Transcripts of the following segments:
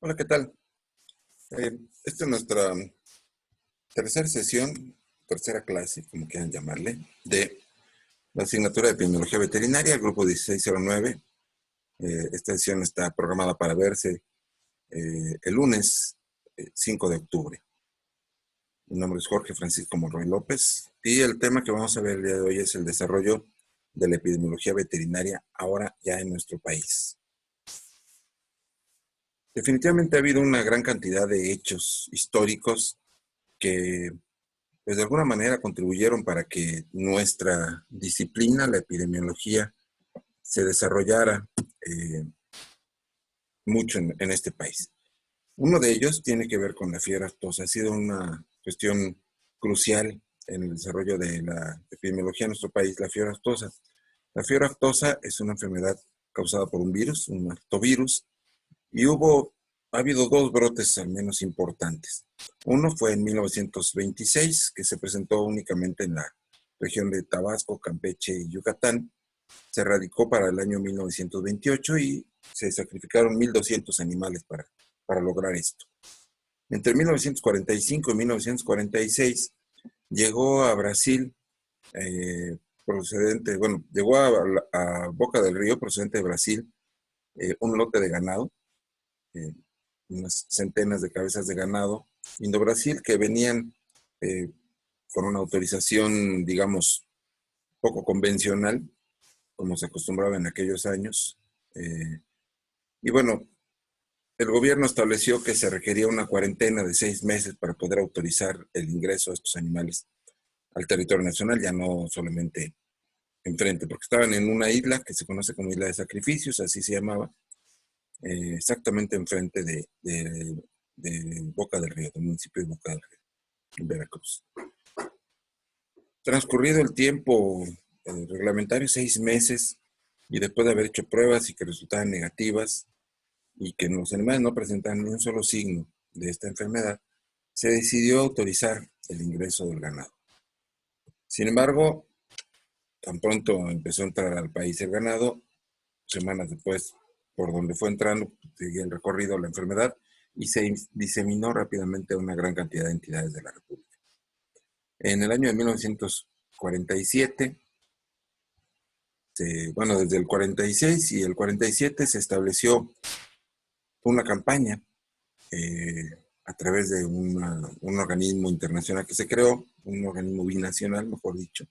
Hola, ¿qué tal? Esta es nuestra tercera sesión, tercera clase, como quieran llamarle, de la asignatura de Epidemiología Veterinaria, el grupo 1609. Esta sesión está programada para verse el lunes 5 de octubre. Mi nombre es Jorge Francisco Monroy López y el tema que vamos a ver el día de hoy es el desarrollo de la epidemiología veterinaria ahora ya en nuestro país. Definitivamente ha habido una gran cantidad de hechos históricos que pues de alguna manera contribuyeron para que nuestra disciplina, la epidemiología, se desarrollara mucho en este país. Uno de ellos tiene que ver con la fiebre aftosa. Ha sido una cuestión crucial en el desarrollo de la epidemiología en nuestro país, la fiebre aftosa. La fiebre aftosa es una enfermedad causada por un virus, un aftovirus, y ha habido dos brotes al menos importantes. Uno fue en 1926, que se presentó únicamente en la región de Tabasco, Campeche y Yucatán. Se erradicó para el año 1928 y se sacrificaron 1,200 animales para lograr esto. Entre 1945 y 1946 llegó a Brasil, llegó a Boca del Río, procedente de Brasil, un lote de ganado, eh, unas centenas de cabezas de ganado indo-brasil que venían eh, con una autorización, digamos, poco convencional, como se acostumbraba en aquellos años. Y bueno, el gobierno estableció que se requería una cuarentena de 6 meses para poder autorizar el ingreso de estos animales al territorio nacional, ya no solamente enfrente, porque estaban en una isla que se conoce como Isla de Sacrificios, así se llamaba, exactamente enfrente de Boca del Río, del municipio de Boca del Río, en Veracruz. Transcurrido el tiempo reglamentario, 6 meses, y después de haber hecho pruebas y que resultaban negativas, y que los animales no presentaban ni un solo signo de esta enfermedad, se decidió autorizar el ingreso del ganado. Sin embargo, tan pronto empezó a entrar al país el ganado, semanas después, por donde fue entrando, seguía el recorrido de la enfermedad y se diseminó rápidamente a una gran cantidad de entidades de la República. En el año de 1947, desde el 46 y el 47 se estableció una campaña a través de un organismo internacional que se creó, un organismo binacional, mejor dicho,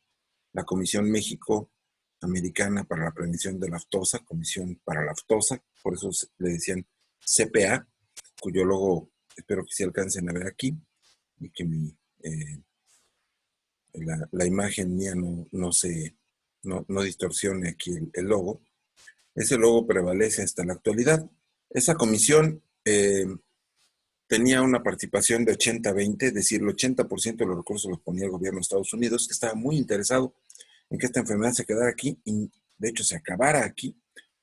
la Comisión México-Americana para la Prevención de la Aftosa, Comisión para la Aftosa, por eso le decían CPA, cuyo logo espero que se alcancen a ver aquí y que la imagen mía no distorsione aquí el logo. Ese logo prevalece hasta la actualidad. Esa comisión tenía una participación de 80-20, es decir, el 80% de los recursos los ponía el gobierno de Estados Unidos, que estaba muy interesado en que esta enfermedad se quedara aquí y de hecho se acabara aquí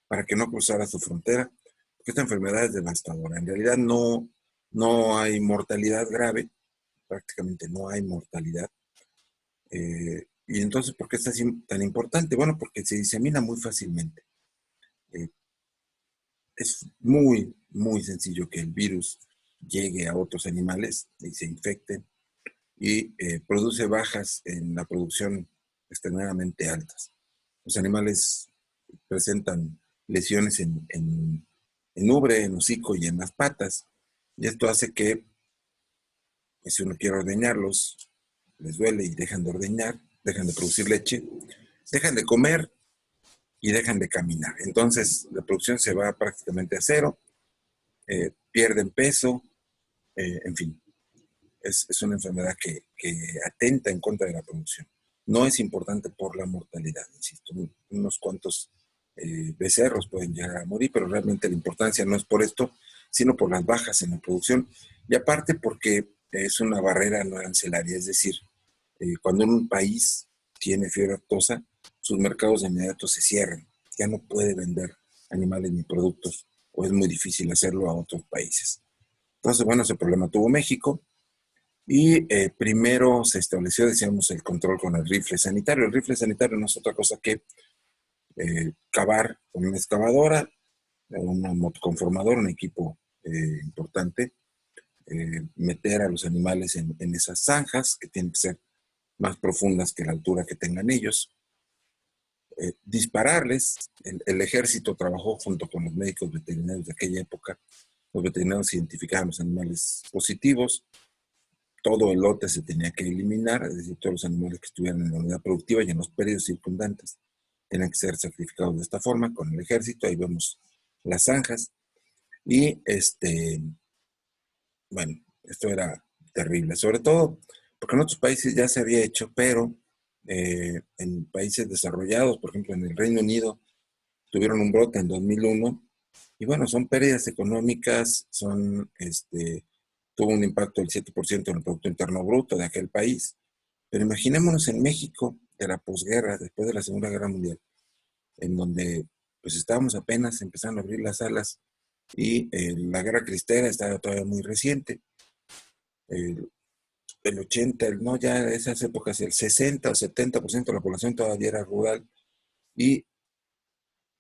para que no cruzara su frontera, porque esta enfermedad es devastadora. En realidad no hay mortalidad grave, prácticamente no hay mortalidad. Y entonces, ¿por qué es tan importante? Bueno, porque se disemina muy fácilmente. Es muy, muy sencillo que el virus llegue a otros animales y se infecten y produce bajas en la producción extremadamente altas. Los animales presentan lesiones en ubre, en hocico y en las patas, y esto hace que, pues, si uno quiere ordeñarlos, les duele y dejan de ordeñar, dejan de producir leche, dejan de comer y dejan de caminar. Entonces la producción se va prácticamente a cero, pierden peso, en fin, es una enfermedad que atenta en contra de la producción. No es importante por la mortalidad, insisto, unos cuantos becerros pueden llegar a morir, pero realmente la importancia no es por esto, sino por las bajas en la producción y aparte porque es una barrera no arancelaria, es decir, cuando un país tiene fiebre aftosa, sus mercados de inmediato se cierran, ya no puede vender animales ni productos, o es muy difícil hacerlo a otros países. Entonces, bueno, ese problema tuvo México y primero se estableció, decíamos, el control con el rifle sanitario. El rifle sanitario no es otra cosa que cavar con una excavadora, una motoconformadora, un equipo importante meter a los animales en esas zanjas que tienen que ser más profundas que la altura que tengan ellos. Dispararles. El ejército trabajó junto con los médicos veterinarios de aquella época. Los veterinarios identificaban los animales positivos. Todo el lote se tenía que eliminar, es decir, todos los animales que estuvieran en la unidad productiva y en los predios circundantes tenían que ser sacrificados de esta forma con el ejército. Ahí vemos las zanjas. Y bueno, esto era terrible, sobre todo porque en otros países ya se había hecho, pero en países desarrollados, por ejemplo en el Reino Unido, tuvieron un brote en 2001 y bueno, son pérdidas económicas, tuvo un impacto del 7% en el Producto Interno Bruto de aquel país, pero imaginémonos en México de la posguerra, después de la Segunda Guerra Mundial, en donde pues estábamos apenas empezando a abrir las salas y la guerra cristera estaba todavía muy reciente. El 80, no, ya de esas épocas, el 60 o 70% de la población todavía era rural y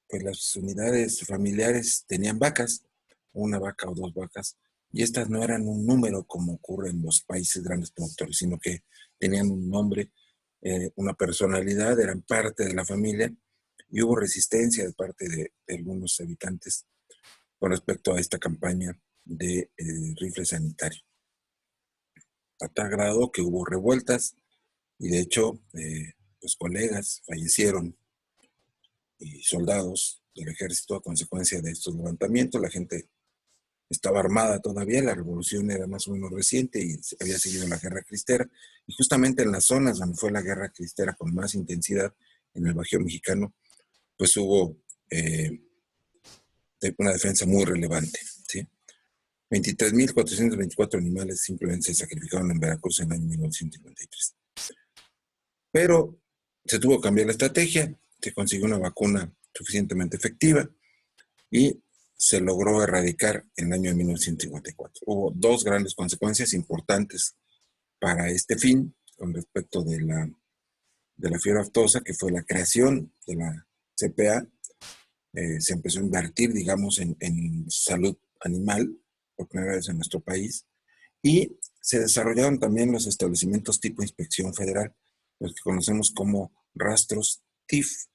pues las unidades familiares tenían vacas, una vaca o dos vacas, y estas no eran un número como ocurre en los países grandes productores, sino que tenían un nombre, una personalidad, eran parte de la familia y hubo resistencia de parte de algunos habitantes con respecto a esta campaña de rifle sanitario. A tal grado que hubo revueltas y de hecho los colegas fallecieron y soldados del ejército a consecuencia de estos levantamientos. La gente estaba armada todavía, la revolución era más o menos reciente y había seguido la guerra cristera. Y justamente en las zonas donde fue la guerra cristera con más intensidad, en el Bajío mexicano, pues hubo una defensa muy relevante, ¿sí? 23.424 animales simplemente se sacrificaron en Veracruz en el año 1953. Pero se tuvo que cambiar la estrategia, se consiguió una vacuna suficientemente efectiva y se logró erradicar en el año de 1954. Hubo dos grandes consecuencias importantes para este fin con respecto de la fiebre aftosa, que fue la creación de la CPA. Se empezó a invertir, digamos, en salud animal por primera vez en nuestro país y se desarrollaron también los establecimientos tipo inspección federal, los que conocemos como rastros TIF.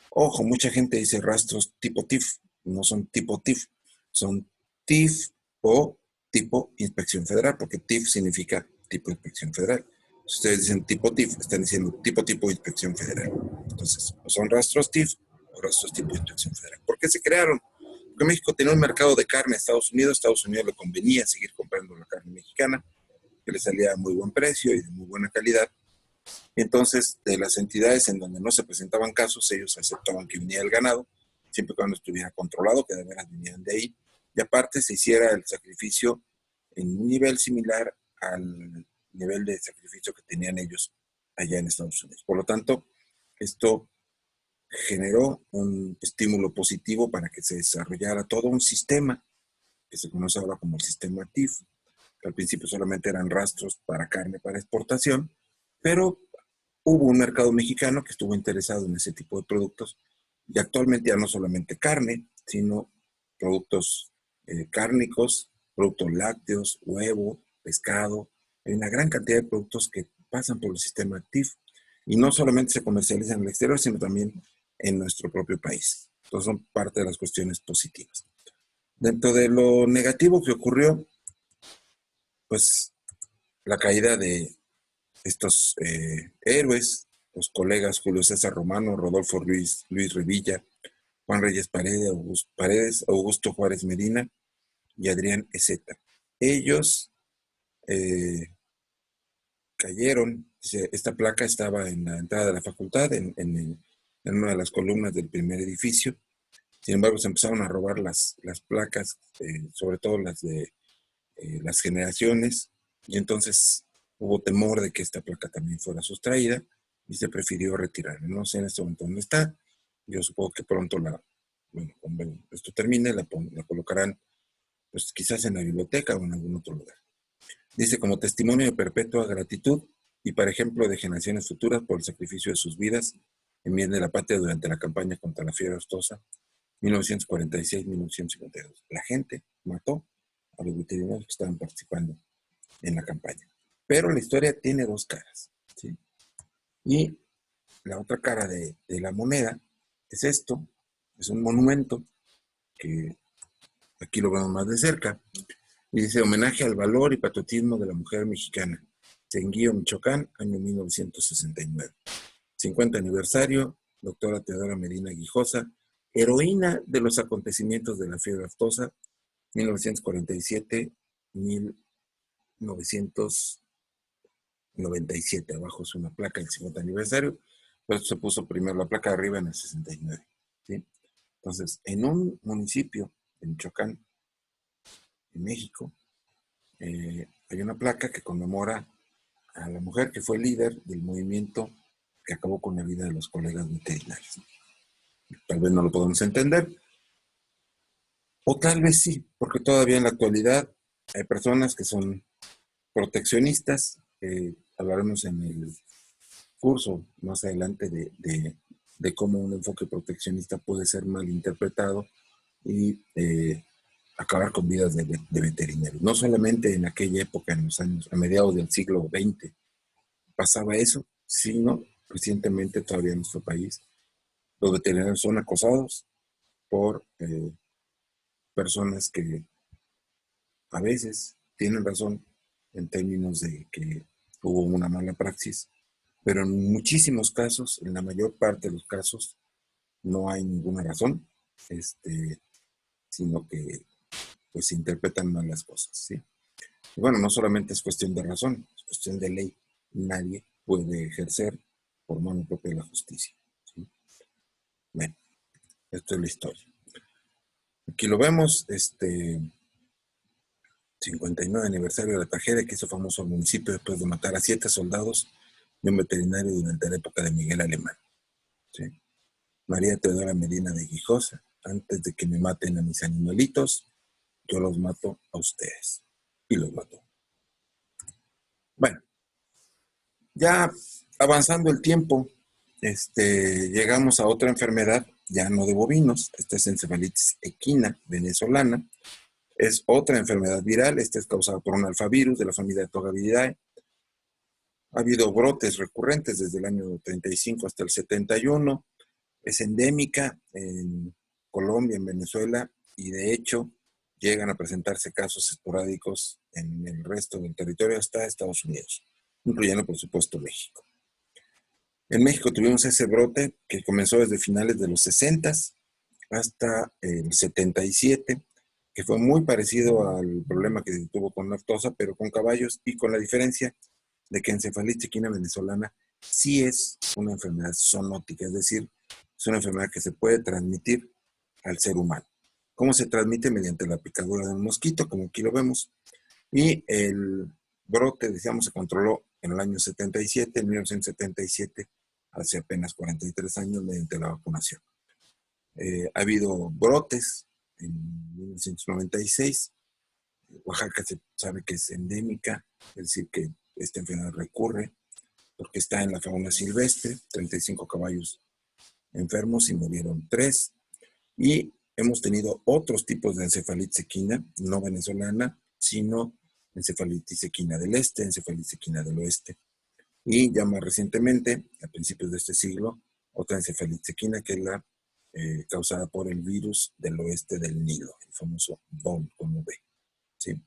Ojo, mucha gente dice rastros tipo TIF, no son tipo TIF, son TIF o tipo inspección federal, porque TIF significa tipo inspección federal. Si ustedes dicen tipo TIF, están diciendo tipo inspección federal. Entonces, o son rastros TIF o rastros tipo inspección federal. ¿Por qué se crearon? Porque México tenía un mercado de carne a Estados Unidos le convenía seguir comprando la carne mexicana, que le salía a muy buen precio y de muy buena calidad. Entonces, de las entidades en donde no se presentaban casos, ellos aceptaban que viniera el ganado, siempre y cuando estuviera controlado, que de veras vinieran de ahí, y aparte se hiciera el sacrificio en un nivel similar al nivel de sacrificio que tenían ellos allá en Estados Unidos. Por lo tanto, esto generó un estímulo positivo para que se desarrollara todo un sistema que se conoce ahora como el sistema TIF, que al principio solamente eran rastros para carne para exportación, pero hubo un mercado mexicano que estuvo interesado en ese tipo de productos y actualmente ya no solamente carne, sino productos cárnicos, productos lácteos, huevo, pescado. Hay una gran cantidad de productos que pasan por el sistema TIF y no solamente se comercializan en el exterior, sino también en nuestro propio país. Entonces son parte de las cuestiones positivas. Dentro de lo negativo que ocurrió, pues la caída de estos héroes, los colegas Julio César Romano, Rodolfo Luis Revilla, Juan Reyes Paredes, Augusto Juárez Medina y Adrián Ezeta. Ellos cayeron, esta placa estaba en la entrada de la facultad, en una de las columnas del primer edificio. Sin embargo, se empezaron a robar las placas, sobre todo las de las generaciones, y entonces hubo temor de que esta placa también fuera sustraída y se prefirió retirar. No sé en este momento dónde está. Yo supongo que pronto cuando esto termine, la colocarán, pues quizás en la biblioteca o en algún otro lugar. Dice, como testimonio de perpetua gratitud y para ejemplo de generaciones futuras por el sacrificio de sus vidas en bien de la patria durante la campaña contra la fiebre aftosa 1946-1952. La gente mató a los veterinarios que estaban participando en la campaña. Pero la historia tiene dos caras, ¿sí? Y la otra cara de la moneda es esto, es un monumento que aquí lo vemos más de cerca, y dice: homenaje al valor y patriotismo de la mujer mexicana, Tenguío, Michoacán, año 1969. 50 aniversario, doctora Teodora Medina Guijosa, heroína de los acontecimientos de la fiebre aftosa, 1947-1997. Abajo es una placa del 50 aniversario, pero se puso primero la placa de arriba en el 69. ¿Sí? Entonces, en un municipio de Michoacán, en México, hay una placa que conmemora a la mujer que fue líder del movimiento que acabó con la vida de los colegas veterinarios. Tal vez no lo podemos entender, o tal vez sí, porque todavía en la actualidad hay personas que son proteccionistas. Hablaremos en el curso más adelante de cómo un enfoque proteccionista puede ser mal interpretado y acabar con vidas de veterinarios. No solamente en aquella época, en los años, a mediados del siglo XX, pasaba eso, sino recientemente todavía en nuestro país. Los veterinarios son acosados por personas que a veces tienen razón en términos de que hubo una mala praxis, pero en muchísimos casos, en la mayor parte de los casos, no hay ninguna razón, sino que pues se interpretan mal las cosas, ¿sí? Y bueno, no solamente es cuestión de razón, es cuestión de ley. Nadie puede ejercer por mano propia la justicia, ¿sí? Bueno, esto es la historia. Aquí lo vemos, 59 aniversario de la tragedia que hizo famoso el municipio después de matar a 7 soldados y un veterinario durante la época de Miguel Alemán. ¿Sí? María Teodora Medina de Guijosa: antes de que me maten a mis animalitos, yo los mato a ustedes. Y los mató. Bueno, ya avanzando el tiempo, llegamos a otra enfermedad, ya no de bovinos. Esta es encefalitis equina venezolana. Es otra enfermedad viral. Esta es causada por un alfavirus de la familia de Togaviridae. Ha habido brotes recurrentes desde el año 35 hasta el 71. Es endémica en Colombia, en Venezuela, y de hecho llegan a presentarse casos esporádicos en el resto del territorio hasta Estados Unidos, incluyendo por supuesto México. En México tuvimos ese brote que comenzó desde finales de los 60 hasta el 77, que fue muy parecido al problema que se tuvo con lactosa, pero con caballos, y con la diferencia de que encefalitis equina venezolana sí es una enfermedad zoonótica, es decir, es una enfermedad que se puede transmitir al ser humano. ¿Cómo se transmite? Mediante la picadura de un mosquito, como aquí lo vemos. Y el brote, decíamos, se controló en el año 77, en 1977, hace apenas 43 años, mediante la vacunación. Ha habido brotes en 1996. Oaxaca se sabe que es endémica, es decir, que esta enfermedad recurre porque está en la fauna silvestre. 35 caballos enfermos y murieron 3. Y hemos tenido otros tipos de encefalitis equina, no venezolana, sino encefalitis equina del este, encefalitis equina del oeste. Y ya más recientemente, a principios de este siglo, otra encefalitis equina, que es la causada por el virus del oeste del Nilo, el famoso BON con V. ¿Sí?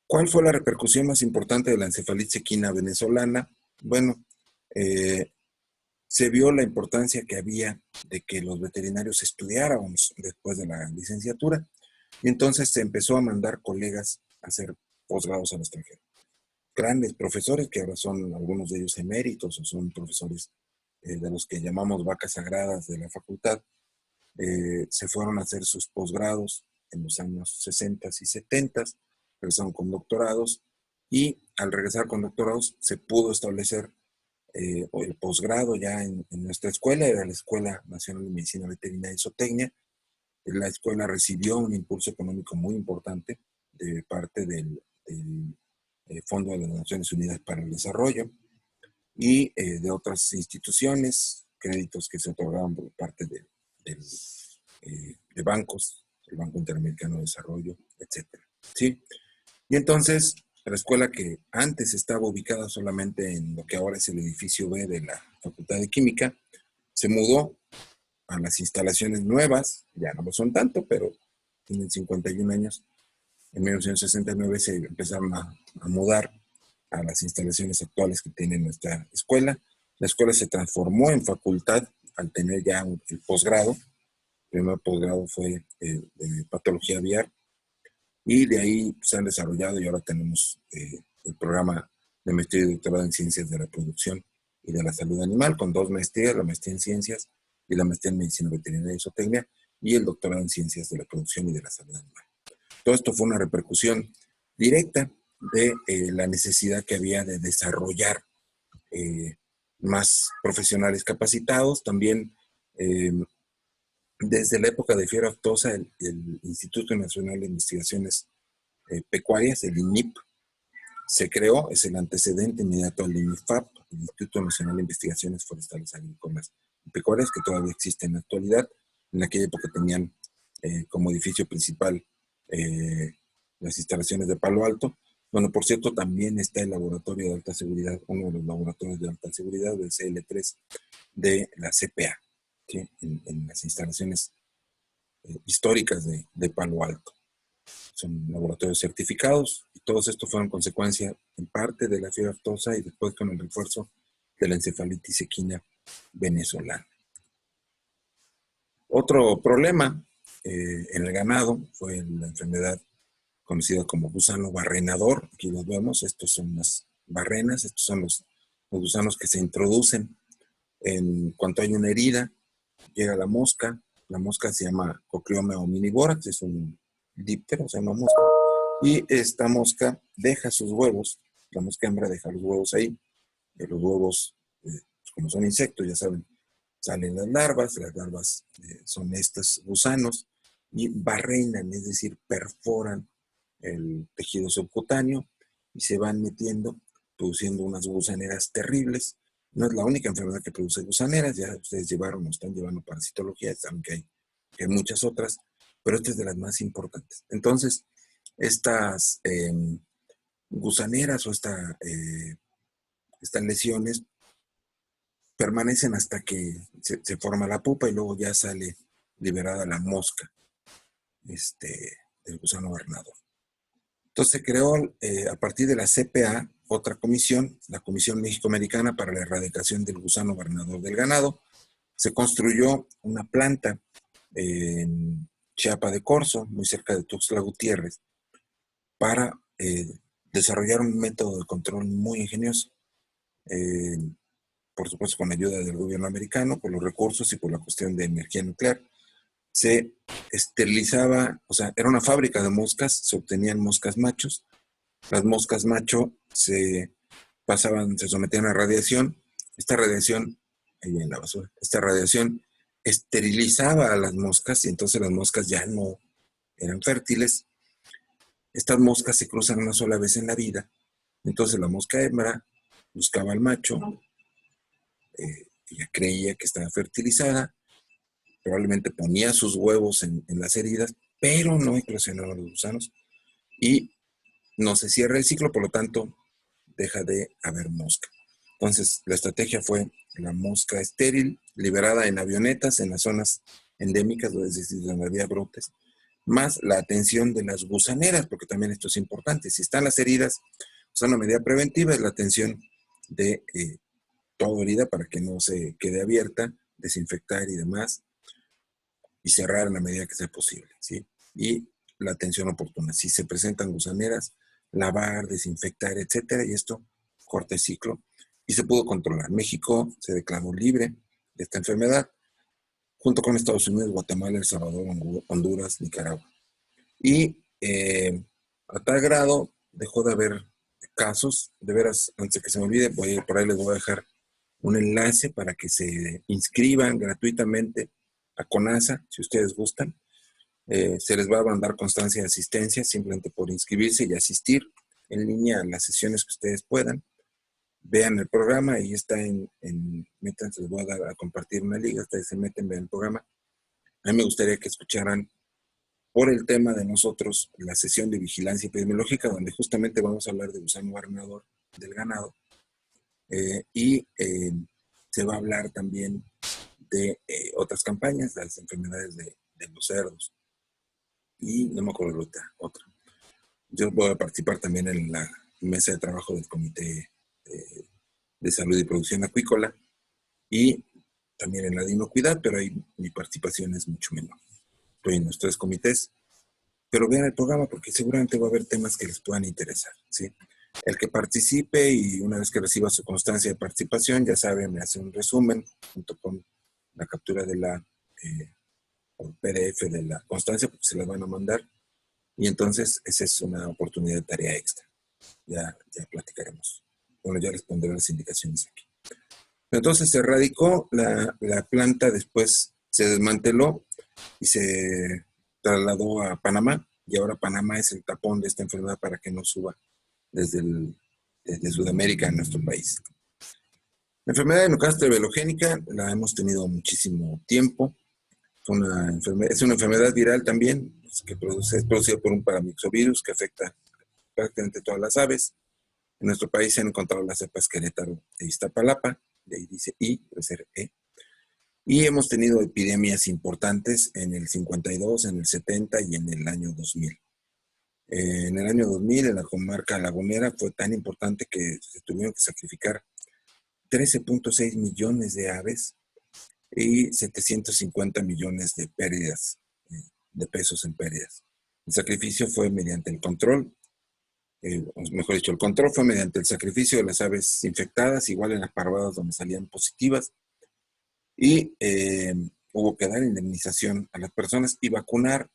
¿Cuál fue la repercusión más importante de la encefalitis equina venezolana? Bueno, se vio la importancia que había de que los veterinarios estudiáramos después de la licenciatura, y entonces se empezó a mandar colegas a hacer posgrados al extranjero. Grandes profesores, que ahora son algunos de ellos eméritos o son profesores de los que llamamos vacas sagradas de la facultad, se fueron a hacer sus posgrados en los años 60 y 70, regresaron con doctorados, y al regresar con doctorados se pudo establecer el posgrado ya en nuestra escuela. Era la Escuela Nacional de Medicina Veterinaria y Zootecnia. La escuela recibió un impulso económico muy importante de parte del Fondo de las Naciones Unidas para el Desarrollo y de otras instituciones, créditos que se otorgaban por parte de bancos, el Banco Interamericano de Desarrollo, etc. ¿sí? Y entonces, la escuela que antes estaba ubicada solamente en lo que ahora es el edificio B de la Facultad de Química, se mudó a las instalaciones nuevas, ya no lo son tanto, pero tienen 51 años. En 1969 se empezaron a mudar a las instalaciones actuales que tiene nuestra escuela. La escuela se transformó en facultad al tener ya el posgrado. El primer posgrado fue de patología aviar y de ahí se han desarrollado y ahora tenemos el programa de maestría y doctorado en ciencias de la producción y de la salud animal con 2 maestrías, la maestría en ciencias y la maestría en medicina veterinaria y zootecnia y el doctorado en ciencias de la producción y de la salud animal. Todo esto fue una repercusión directa de la necesidad que había de desarrollar eh, más profesionales capacitados. También eh, desde la época de fiebre aftosa, el Instituto Nacional de Investigaciones Pecuarias, el INIP, se creó, es el antecedente inmediato al INIFAP, el Instituto Nacional de Investigaciones Forestales, Agrícolas y Pecuarias, que todavía existe en la actualidad. En aquella época tenían como edificio principal eh, las instalaciones de Palo Alto. Bueno, por cierto, también está el laboratorio de alta seguridad, uno de los laboratorios de alta seguridad del CL3 de la CPA, ¿sí? En las instalaciones históricas de Palo Alto. Son laboratorios certificados y todos estos fueron consecuencia en parte de la fiebre aftosa y después con el refuerzo de la encefalitis equina venezolana. Otro problema en el ganado fue la enfermedad conocida como gusano barrenador. Aquí los vemos, estos son las barrenas, estos son los gusanos que se introducen en cuanto hay una herida, llega la mosca se llama Cocleoma omnivorax, es un díptero, se llama mosca, y esta mosca deja sus huevos, la mosca hembra deja los huevos ahí, y los huevos, como son insectos, ya saben, salen las larvas son estos gusanos, y barrenan, es decir, perforan el tejido subcutáneo y se van metiendo, produciendo unas gusaneras terribles. No es la única enfermedad que produce gusaneras, ya ustedes llevaron o están llevando parasitología, saben que hay muchas otras, pero esta es de las más importantes. Entonces, estas gusaneras o estas lesiones permanecen hasta que se forma la pupa y luego ya sale liberada la mosca del gusano barrenador. Entonces se creó a partir de la CPA otra comisión, la Comisión México-Americana para la Erradicación del Gusano Barrenador del Ganado. Se construyó una planta en Chiapa de Corzo, muy cerca de Tuxtla Gutiérrez, para desarrollar un método de control muy ingenioso. Por supuesto con la ayuda del gobierno americano, por los recursos y por la cuestión de energía nuclear. Se esterilizaba, o sea, era una fábrica de moscas, se obtenían moscas machos, las moscas macho se sometían a radiación, esta radiación, ahí en la basura, esta radiación esterilizaba a las moscas y entonces las moscas ya no eran fértiles. Estas moscas se cruzan una sola vez en la vida, entonces la mosca hembra buscaba al macho, ella creía que estaba fertilizada, probablemente ponía sus huevos en las heridas, pero no eclosionaban los gusanos y no se cierra el ciclo, por lo tanto, deja de haber mosca. Entonces, la estrategia fue la mosca estéril, liberada en avionetas en las zonas endémicas, es decir, donde había brotes, más la atención de las gusaneras, porque también esto es importante. Si están las heridas, pues una medida preventiva es la atención de toda herida para que no se quede abierta, desinfectar y demás, y cerrar en la medida que sea posible, ¿sí? Y la atención oportuna. Si se presentan gusaneras, lavar, desinfectar, etcétera, y esto corta el ciclo y se pudo controlar. México se declaró libre de esta enfermedad, junto con Estados Unidos, Guatemala, El Salvador, Honduras, Nicaragua. Y a tal grado dejó de haber casos, de veras, antes de que se me olvide, por ahí les voy a dejar un enlace para que se inscriban gratuitamente a CONASA, si ustedes gustan. Se les va a mandar constancia de asistencia simplemente por inscribirse y asistir en línea a las sesiones que ustedes puedan. Vean el programa, ahí está métanse, les voy a compartir una liga, ustedes se meten, vean el programa. A mí me gustaría que escucharan por el tema de nosotros, la sesión de vigilancia epidemiológica, donde justamente vamos a hablar de gusano barrenador del ganado, y se va a hablar también de otras campañas, las enfermedades de los cerdos, y no me acuerdo ahorita, otra. Yo voy a participar también en la mesa de trabajo del Comité de Salud y Producción Acuícola, y también en la de inocuidad, pero ahí mi participación es mucho menor. Estoy en los 3 comités, pero vean el programa porque seguramente va a haber temas que les puedan interesar, ¿sí? El que participe y una vez que reciba su constancia de participación, ya sabe, me hace un resumen junto con la captura de la PDF de la constancia, porque se la van a mandar, y entonces esa es una oportunidad de tarea extra. Ya platicaremos. Bueno, ya les pondré las indicaciones aquí. Entonces se radicó la planta, después se desmanteló y se trasladó a Panamá, y ahora Panamá es el tapón de esta enfermedad para que no suba desde Sudamérica a nuestro país. La enfermedad de Nucastre velogénica la hemos tenido muchísimo tiempo. Es una enfermedad viral también, que es producida por un paramyxovirus que afecta prácticamente todas las aves. En nuestro país se han encontrado las cepas Querétaro e Iztapalapa, de ahí dice I, debe ser E. Y hemos tenido epidemias importantes en el 52, en el 70 y en el año 2000. En el año 2000, en la comarca lagunera, fue tan importante que se tuvieron que sacrificar 13.6 millones de aves y 750 millones de pérdidas, de pesos en pérdidas. El sacrificio fue mediante el control, mejor dicho, el control fue mediante el sacrificio de las aves infectadas, igual en las parvadas donde salían positivas, y hubo que dar indemnización a las personas y vacunar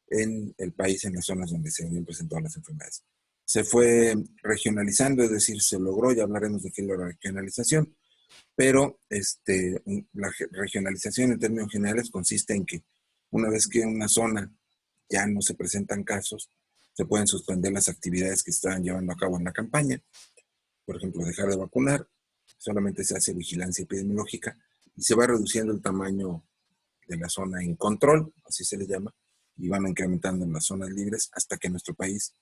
en el país, en las zonas donde se habían presentado las enfermedades. Se fue regionalizando, es decir, se logró, ya hablaremos de qué es la regionalización, pero la regionalización en términos generales consiste en que una vez que en una zona ya no se presentan casos, se pueden suspender las actividades que estaban llevando a cabo en la campaña. Por ejemplo, dejar de vacunar, solamente se hace vigilancia epidemiológica y se va reduciendo el tamaño de la zona en control, así se le llama, y van incrementando en las zonas libres hasta que nuestro país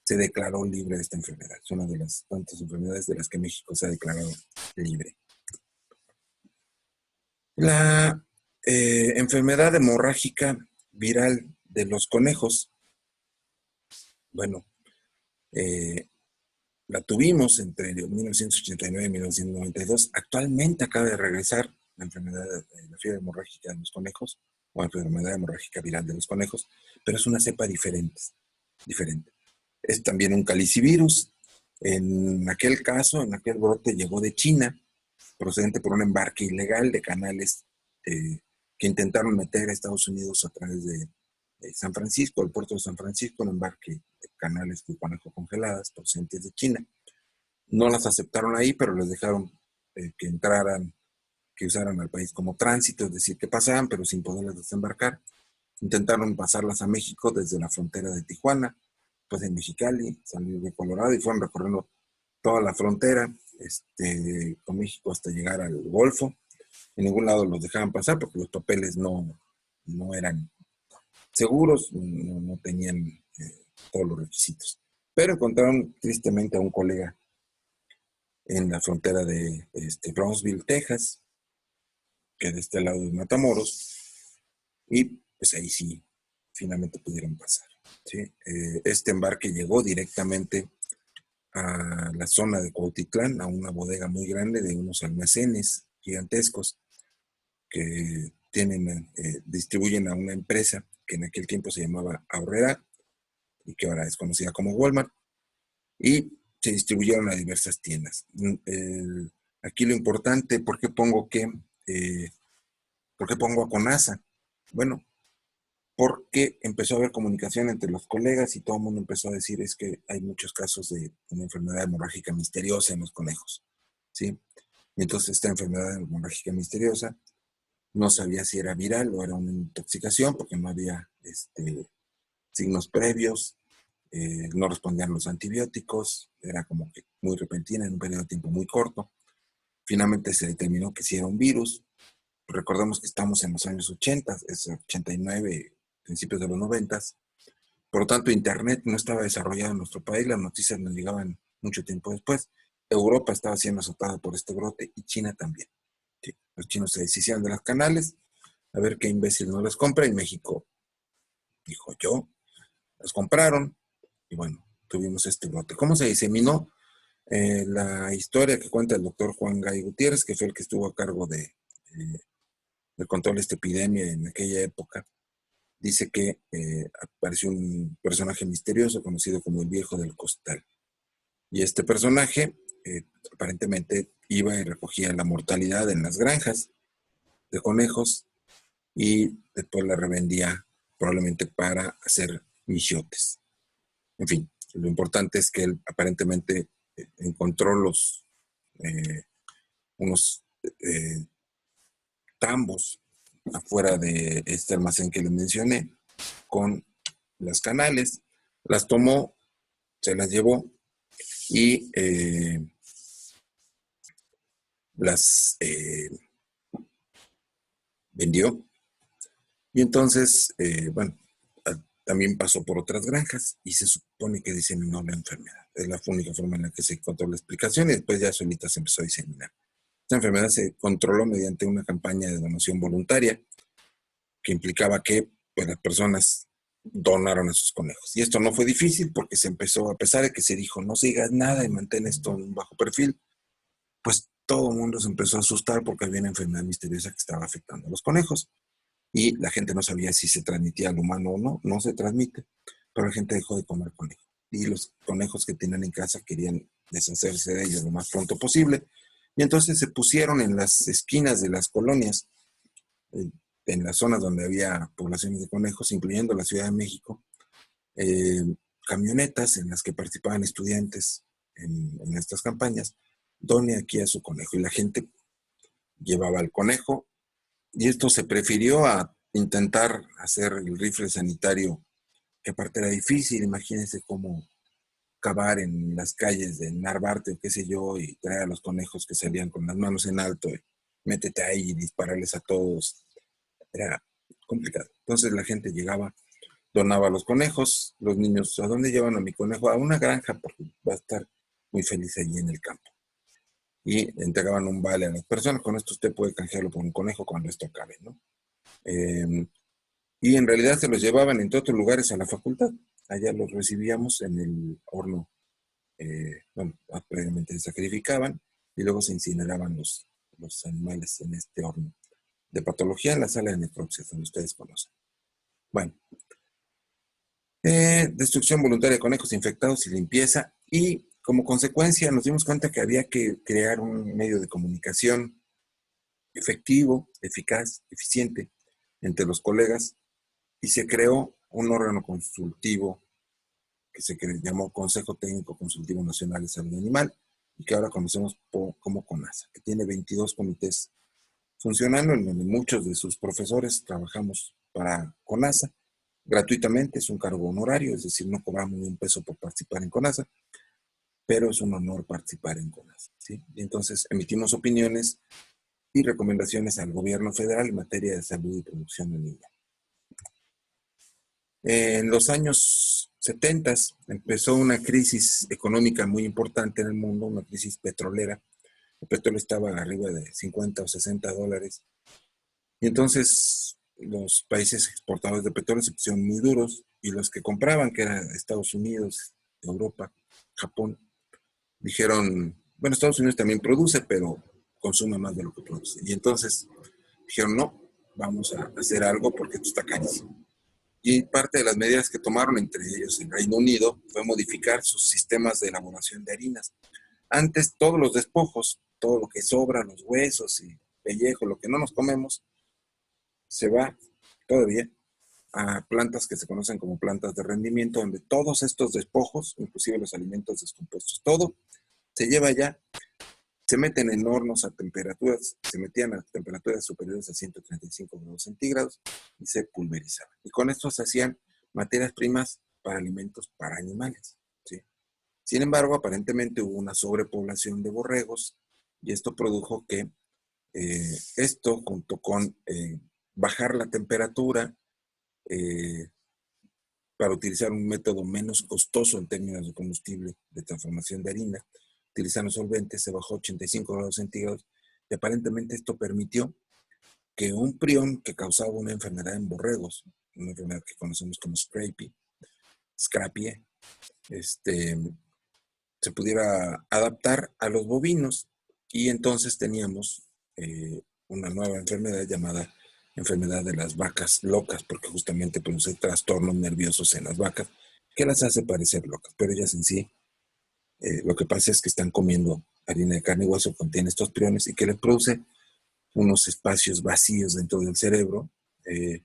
se declaró libre de esta enfermedad. Es una de las tantas enfermedades de las que México se ha declarado libre. La enfermedad hemorrágica viral de los conejos, bueno, la tuvimos entre 1989 y 1992. Actualmente acaba de regresar la enfermedad de la fiebre hemorrágica de los conejos, o enfermedad hemorrágica viral de los conejos, pero es una cepa diferente. Es también un calicivirus. En aquel caso, en aquel brote, llegó de China, procedente por un embarque ilegal de canales que intentaron meter a Estados Unidos a través de San Francisco, el puerto de San Francisco, un embarque de canales de conejo congeladas procedentes de China. No las aceptaron ahí, pero les dejaron que entraran, que usaran al país como tránsito, es decir, que pasaban, pero sin poderlas desembarcar. Intentaron pasarlas a México desde la frontera de Tijuana, pues en Mexicali, San Luis de Colorado, y fueron recorriendo toda la frontera con México hasta llegar al Golfo. En ningún lado los dejaban pasar porque los papeles no eran seguros, no tenían todos los requisitos. Pero encontraron tristemente a un colega en la frontera de Brownsville, Texas, que de este lado de Matamoros, y pues ahí sí, finalmente pudieron pasar. ¿Sí? Este embarque llegó directamente a la zona de Cuautitlán, a una bodega muy grande de unos almacenes gigantescos que distribuyen a una empresa que en aquel tiempo se llamaba Aurrera y que ahora es conocida como Walmart, y se distribuyeron a diversas tiendas. Aquí lo importante, ¿por qué pongo a CONASA? Bueno, porque empezó a haber comunicación entre los colegas y todo el mundo empezó a decir es que hay muchos casos de una enfermedad hemorrágica misteriosa en los conejos, ¿sí? Y entonces esta enfermedad hemorrágica misteriosa no sabía si era viral o era una intoxicación porque no había signos previos, no respondían los antibióticos, era como que muy repentina en un periodo de tiempo muy corto. Finalmente se determinó que sí era un virus. Recordemos que estamos en los años 80, es 89, principios de los 90. Por lo tanto, Internet no estaba desarrollado en nuestro país, las noticias nos llegaban mucho tiempo después. Europa estaba siendo azotada por este brote y China también. Sí, los chinos se deshicieron de los canales, a ver qué imbécil no los compra, y México dijo yo, los compraron y bueno, tuvimos este brote. ¿Cómo se diseminó? La historia que cuenta el doctor Juan Gay Gutiérrez, que fue el que estuvo a cargo del control de esta epidemia en aquella época, dice que apareció un personaje misterioso conocido como el Viejo del Costal. Y este personaje aparentemente iba y recogía la mortalidad en las granjas de conejos y después la revendía probablemente para hacer michiotes. En fin, lo importante es que él aparentemente encontró unos tambos afuera de este almacén que les mencioné con las canales, las tomó, se las llevó y las vendió. Y entonces, bueno, también pasó por otras granjas y se supone que diseminó la enfermedad. Es la única forma en la que se encontró la explicación y después ya solita se empezó a diseminar. Esta enfermedad se controló mediante una campaña de donación voluntaria que implicaba que pues, las personas donaron a sus conejos. Y esto no fue difícil porque se empezó, a pesar de que se dijo no sigas nada y mantén esto en un bajo perfil, pues todo el mundo se empezó a asustar porque había una enfermedad misteriosa que estaba afectando a los conejos. Y la gente no sabía si se transmitía al humano o no, no se transmite, pero la gente dejó de comer conejo. Y los conejos que tenían en casa querían deshacerse de ellos lo más pronto posible. Y entonces se pusieron en las esquinas de las colonias, en las zonas donde había poblaciones de conejos, incluyendo la Ciudad de México, eh, camionetas en las que participaban estudiantes en estas campañas. Done aquí a su conejo. Y la gente llevaba el conejo. Y esto se prefirió a intentar hacer el rifle sanitario, que aparte era difícil. Imagínense cómo cavar en las calles de Narvarte o qué sé yo, y traer a los conejos que salían con las manos en alto, y métete ahí y dispararles a todos. Era complicado. Entonces la gente llegaba, donaba los conejos, los niños, ¿a dónde llevan a mi conejo? A una granja, porque va a estar muy feliz allí en el campo. Y entregaban un vale a las personas, con esto usted puede canjearlo por un conejo cuando esto acabe, ¿no? Y en realidad se los llevaban entre otros lugares a la facultad. Allá los recibíamos en el horno. Bueno, previamente se sacrificaban y luego se incineraban los animales en este horno de patología en la sala de necropsia, donde ustedes conocen. Bueno, destrucción voluntaria de conejos infectados y limpieza. Y como consecuencia nos dimos cuenta que había que crear un medio de comunicación efectivo, eficaz, eficiente entre los colegas, y se creó un órgano consultivo que se llamó Consejo Técnico Consultivo Nacional de Salud Animal y que ahora conocemos como CONASA, que tiene 22 comités funcionando, en donde muchos de sus profesores trabajamos para CONASA gratuitamente. Es un cargo honorario, es decir, no cobramos ni un peso por participar en CONASA, pero es un honor participar en CONASA, ¿sí? Y entonces emitimos opiniones y recomendaciones al gobierno federal en materia de salud y producción animal. En los años 70 empezó una crisis económica muy importante en el mundo, una crisis petrolera. El petróleo estaba arriba de 50 o 60 dólares. Y entonces los países exportadores de petróleo se pusieron muy duros y los que compraban, que eran Estados Unidos, Europa, Japón, dijeron, bueno, Estados Unidos también produce, pero consume más de lo que produce. Y entonces dijeron, no, vamos a hacer algo porque esto está carísimo. Y parte de las medidas que tomaron, entre ellos el Reino Unido, fue modificar sus sistemas de elaboración de harinas. Antes todos los despojos, todo lo que sobra, los huesos y pellejo, lo que no nos comemos, se va todavía a plantas que se conocen como plantas de rendimiento, donde todos estos despojos, inclusive los alimentos descompuestos, todo se lleva ya, se meten en hornos a temperaturas, se metían a temperaturas superiores a 135 grados centígrados y se pulverizaban. Y con esto se hacían materias primas para alimentos para animales, ¿sí? Sin embargo, aparentemente hubo una sobrepoblación de borregos y esto produjo que esto, junto con bajar la temperatura eh, para utilizar un método menos costoso en términos de combustible de transformación de harina, utilizando solventes, se bajó a 85 grados centígrados y aparentemente esto permitió que un prión que causaba una enfermedad en borregos, una enfermedad que conocemos como scrapie, se pudiera adaptar a los bovinos y entonces teníamos una nueva enfermedad llamada enfermedad de las vacas locas, porque justamente produce trastornos nerviosos en las vacas que las hace parecer locas, pero ellas en sí, lo que pasa es que están comiendo harina de carne y hueso, contiene estos priones y que les produce unos espacios vacíos dentro del cerebro que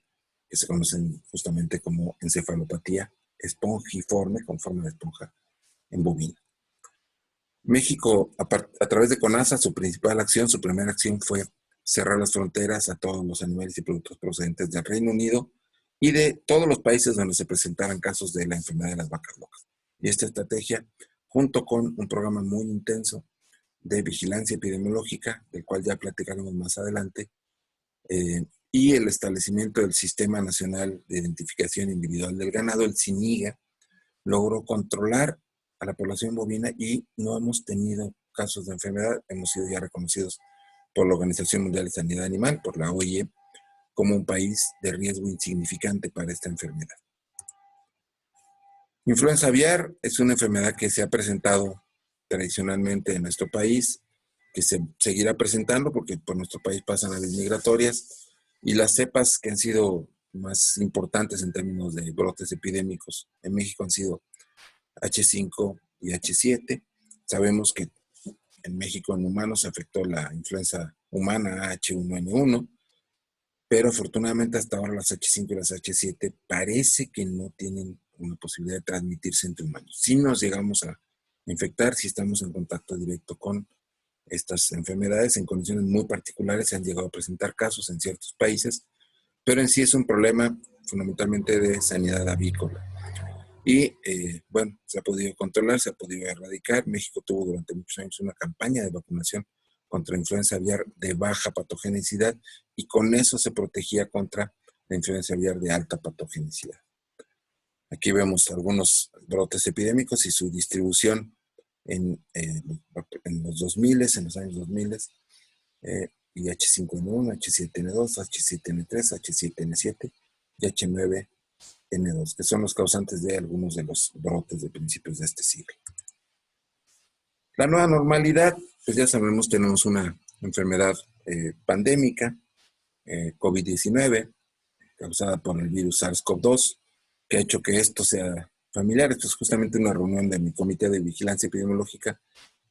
se conocen justamente como encefalopatía espongiforme, con forma de esponja en bovina. México, a través de CONASA, su principal acción, su primera acción fue cerrar las fronteras a todos los animales y productos procedentes del Reino Unido y de todos los países donde se presentaran casos de la enfermedad de las vacas locas. Y esta estrategia, junto con un programa muy intenso de vigilancia epidemiológica, del cual ya platicaremos más adelante, y el establecimiento del Sistema Nacional de Identificación Individual del Ganado, el SINIGA, logró controlar a la población bovina y no hemos tenido casos de enfermedad. Hemos sido ya reconocidos por la Organización Mundial de Sanidad Animal, por la OIE, como un país de riesgo insignificante para esta enfermedad. Influenza aviar es una enfermedad que se ha presentado tradicionalmente en nuestro país, que se seguirá presentando porque por nuestro país pasan aves migratorias y las cepas que han sido más importantes en términos de brotes epidémicos en México han sido H5 y H7. Sabemos que en México en humanos afectó la influenza humana H1N1, pero afortunadamente hasta ahora las H5 y las H7 parece que no tienen una posibilidad de transmitirse entre humanos. Si nos llegamos a infectar, si estamos en contacto directo con estas enfermedades, en condiciones muy particulares se han llegado a presentar casos en ciertos países, pero en sí es un problema fundamentalmente de sanidad avícola. Y bueno, se ha podido controlar, se ha podido erradicar. México tuvo durante muchos años una campaña de vacunación contra influenza aviar de baja patogenicidad y con eso se protegía contra la influenza aviar de alta patogenicidad. Aquí vemos algunos brotes epidémicos y su distribución en los 2000, en los años 2000, y H5N1, H7N2, H7N3, H7N7 y H9N2, que son los causantes de algunos de los brotes de principios de este siglo. La nueva normalidad, pues ya sabemos, tenemos una enfermedad pandémica, COVID-19, causada por el virus SARS-CoV-2, que ha hecho que esto sea familiar. Esto es justamente una reunión de mi Comité de Vigilancia Epidemiológica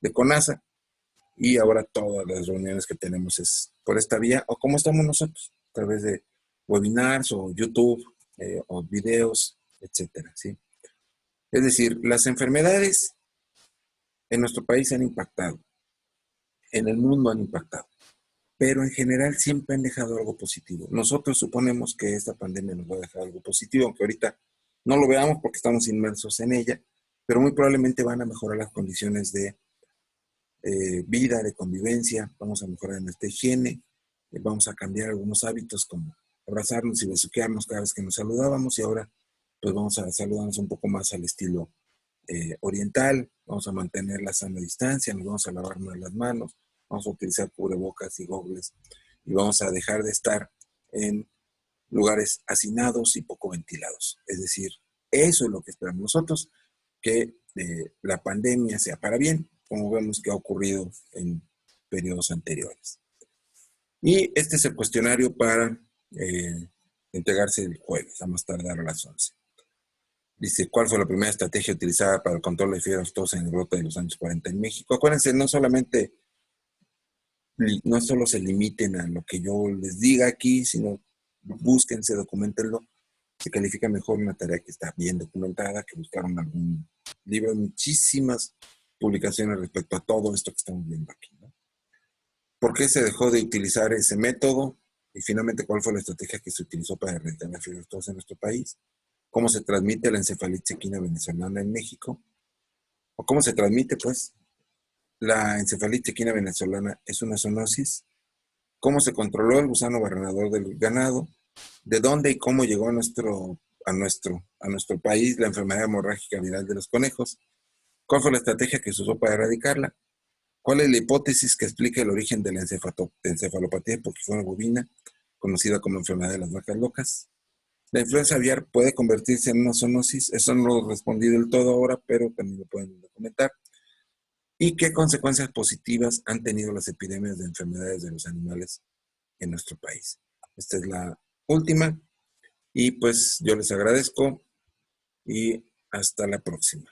de CONASA, y ahora todas las reuniones que tenemos es por esta vía, o como estamos nosotros, a través de webinars o YouTube, o videos, etcétera, ¿sí? Es decir, las enfermedades en nuestro país han impactado, en el mundo han impactado, pero en general siempre han dejado algo positivo. Nosotros suponemos que esta pandemia nos va a dejar algo positivo, aunque ahorita no lo veamos porque estamos inmersos en ella, pero muy probablemente van a mejorar las condiciones de vida, de convivencia, vamos a mejorar nuestra higiene, vamos a cambiar algunos hábitos como abrazarnos y besuquearnos cada vez que nos saludábamos, y ahora pues vamos a saludarnos un poco más al estilo oriental, vamos a mantener la sana distancia, nos vamos a lavarnos las manos, vamos a utilizar cubrebocas y gogles y vamos a dejar de estar en lugares hacinados y poco ventilados. Es decir, eso es lo que esperamos nosotros, que la pandemia sea para bien, como vemos que ha ocurrido en periodos anteriores. Y este es el cuestionario para entregarse el jueves, a más tardar a las 11. Dice, ¿cuál fue la primera estrategia utilizada para el control de fiebre aftosa en el brote de los años 40 en México? Acuérdense, no solo se limiten a lo que yo les diga aquí, sino búsquense, documentenlo. Se califica mejor una tarea que está bien documentada, que buscaron algún libro, muchísimas publicaciones respecto a todo esto que estamos viendo aquí, ¿no? ¿Por qué se dejó de utilizar ese método? Y finalmente, ¿cuál fue la estrategia que se utilizó para erradicar la fiebre aftosa en nuestro país? ¿Cómo se transmite la encefalitis equina venezolana en México? ¿O cómo se transmite, pues? La encefalitis equina venezolana es una zoonosis. ¿Cómo se controló el gusano barrenador del ganado? ¿De dónde y cómo llegó a nuestro país la enfermedad hemorrágica viral de los conejos? ¿Cuál fue la estrategia que se usó para erradicarla? ¿Cuál es la hipótesis que explica el origen de la encefalopatía porciforme bovina, conocida como enfermedad de las vacas locas? ¿La influenza aviar puede convertirse en una zoonosis? Eso no lo respondí del todo ahora, pero también lo pueden comentar. ¿Y qué consecuencias positivas han tenido las epidemias de enfermedades de los animales en nuestro país? Esta es la última y pues yo les agradezco y hasta la próxima.